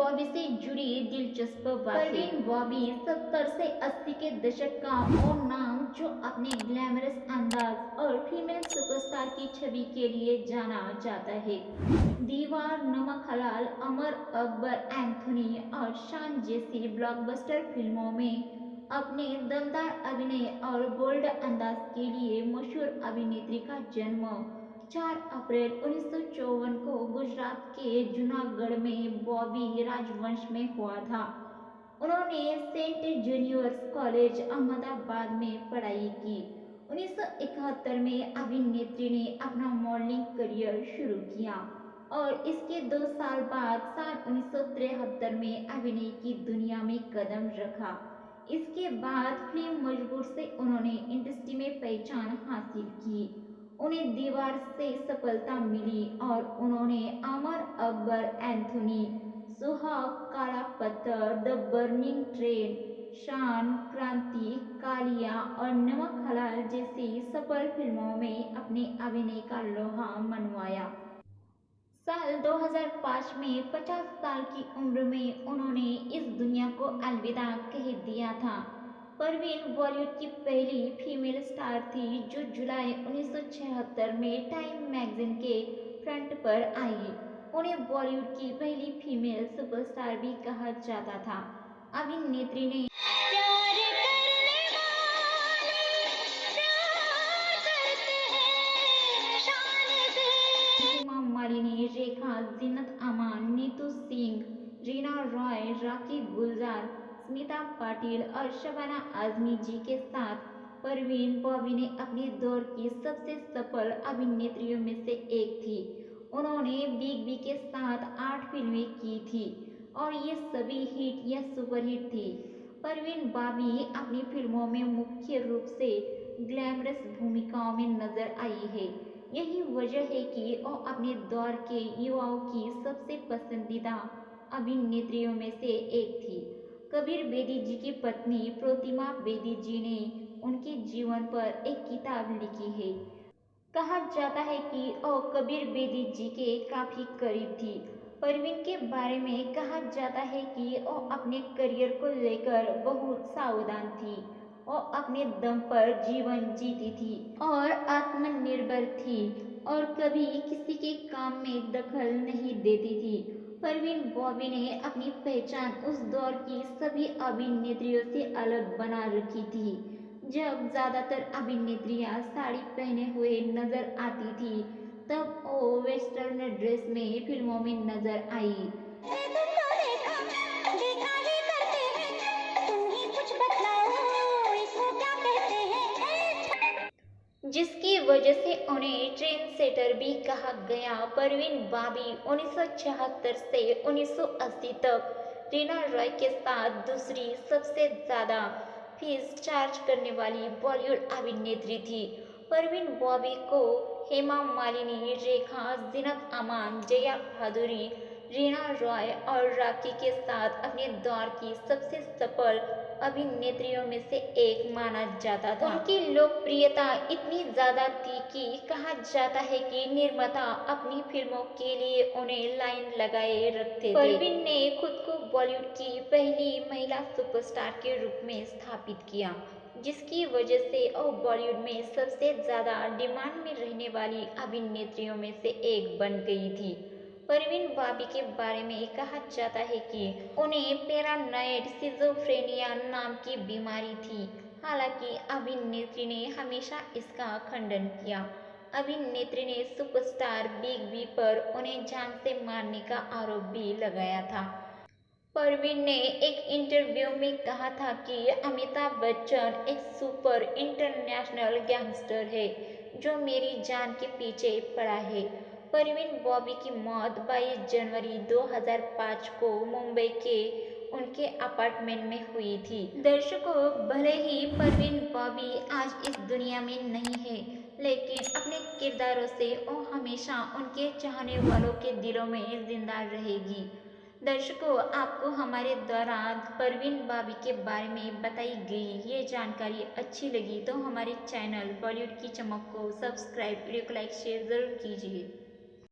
बॉबी से जुड़ी दिलचस्प बातें। परवीन बॉबी 70 से 80 के दशक का और नाम जो अपने ग्लैमरस अंदाज और फीमेल सुपरस्टार की छवि के लिए जाना जाता है। दीवार, नमक हलाल, अमर अकबर एंथोनी और शान जैसी ब्लॉकबस्टर फिल्मों में अपने दमदार अभिनय और बोल्ड अंदाज के लिए मशहूर अभिनेत्री का जन्म 4 अप्रैल 1954 को गुजरात के जूनागढ़ में बॉबी राजवंश में हुआ था। उन्होंने सेंट जूनियर्स कॉलेज अहमदाबाद में पढ़ाई की। 1971 में अभिनेत्री ने अपना मॉडलिंग करियर शुरू किया और इसके 2 साल बाद साल 1973 में अभिनय की दुनिया में कदम रखा। इसके बाद फिल्म मजबूर से उन्होंने इंडस्ट्री में पहचान हासिल की। उन्हें दीवार से सफलता मिली और उन्होंने अमर अकबर एंथोनी, सुहाग, काला पत्थर, द बर्निंग ट्रेन, शान, क्रांति, कालिया और नमक हलाल जैसी सफल फिल्मों में अपने अभिनय का लोहा मनवाया। साल 2005 में 50 साल की उम्र में उन्होंने इस दुनिया को अलविदा कह दिया था। परवीन बॉलीवुड की पहली फीमेल स्टार थी जो जुलाई 1976 में टाइम मैगजीन के फ्रंट पर आई। उन्हें बॉलीवुड की पहली फीमेल सुपरस्टार भी कहा जाता था। अभिनेत्री ने हेमा मालिनी, रेखा, जीनत अमान, नीतू सिंह, रीना रॉय, राखी गुलजार, स्मिता पाटिल और शबाना आजमी जी के साथ परवीन बॉबी ने अपने दौर की सबसे सफल अभिनेत्रियों में से एक थी। उन्होंने बिग बी के साथ 8 फिल्में की थी और ये सभी हिट या सुपरहिट थी। परवीन बॉबी अपनी फिल्मों में मुख्य रूप से ग्लैमरस भूमिकाओं में नजर आई है। यही वजह है कि वो अपने दौर के युवाओं की सबसे पसंदीदा अभिनेत्रियों में से एक थी। कबीर बेदी जी की पत्नी प्रोतिमा बेदी जी ने उनके जीवन पर एक किताब लिखी है। कहा जाता है कि वो कबीर बेदी जी के काफी करीब थी। परवीन के बारे में कहा जाता है कि वो अपने करियर को लेकर बहुत सावधान थी। वो अपने दम पर जीवन जीती थी और आत्मनिर्भर थी और कभी किसी के काम में दखल नहीं देती थी। परवीन बॉबी ने अपनी पहचान उस दौर की सभी अभिनेत्रियों से अलग बना रखी थी जब ज्यादातर अभिनेत्रियां साड़ी पहने हुए नजर आती थी। तब वो वेस्टर्न ड्रेस में फिल्मों में नजर आई। जिसकी वजह से उन्हें ट्रेंड सेटर भी कहा गया। परवीन बॉबी 1976 से 1980 तक रीना रॉय के साथ दूसरी सबसे ज्यादा फीस चार्ज करने वाली बॉलीवुड अभिनेत्री थी। परवीन बॉबी को हेमा मालिनी, रेखा, जीनत अमान, जया भादुरी, रीना रॉय और राखी के साथ अपने दौर की सबसे सफल अभिनेत्रियों में से एक माना जाता था। उनकी लोकप्रियता इतनी ज्यादा थी कि कहा जाता है कि निर्माता अपनी फिल्मों के लिए उन्हें लाइन लगाए रखते थे। परवीन ने खुद को बॉलीवुड की पहली महिला सुपरस्टार के रूप में स्थापित किया, जिसकी वजह से वो बॉलीवुड में सबसे ज्यादा डिमांड में रहने वाली अभिनेत्रियों में से एक बन गई थी। परवीन बॉबी के बारे में कहा जाता है कि उन्हें पैरानॉइड सिजोफ्रेनिया नाम की बीमारी थी। हालांकि अभिनेत्री ने हमेशा इसका खंडन किया। अभिनेत्री ने सुपरस्टार बिग बी पर उन्हें जान से मारने का आरोप भी लगाया था। परवीन ने एक इंटरव्यू में कहा था कि अमिताभ बच्चन एक सुपर इंटरनेशनल गैंगस्टर है जो मेरी जान के पीछे पड़ा है। परवीन बॉबी की मौत 22 जनवरी 2005 को मुंबई के उनके अपार्टमेंट में हुई थी। दर्शकों, भले ही परवीन बॉबी आज इस दुनिया में नहीं है, लेकिन अपने किरदारों से वो हमेशा उनके चाहने वालों के दिलों में जिंदा रहेगी। दर्शकों, आपको हमारे द्वारा परवीन बॉबी के बारे में बताई गई ये जानकारी अच्छी लगी तो हमारे चैनल बॉलीवुड की चमक को सब्सक्राइब, वीडियो को लाइक, शेयर जरूर कीजिए।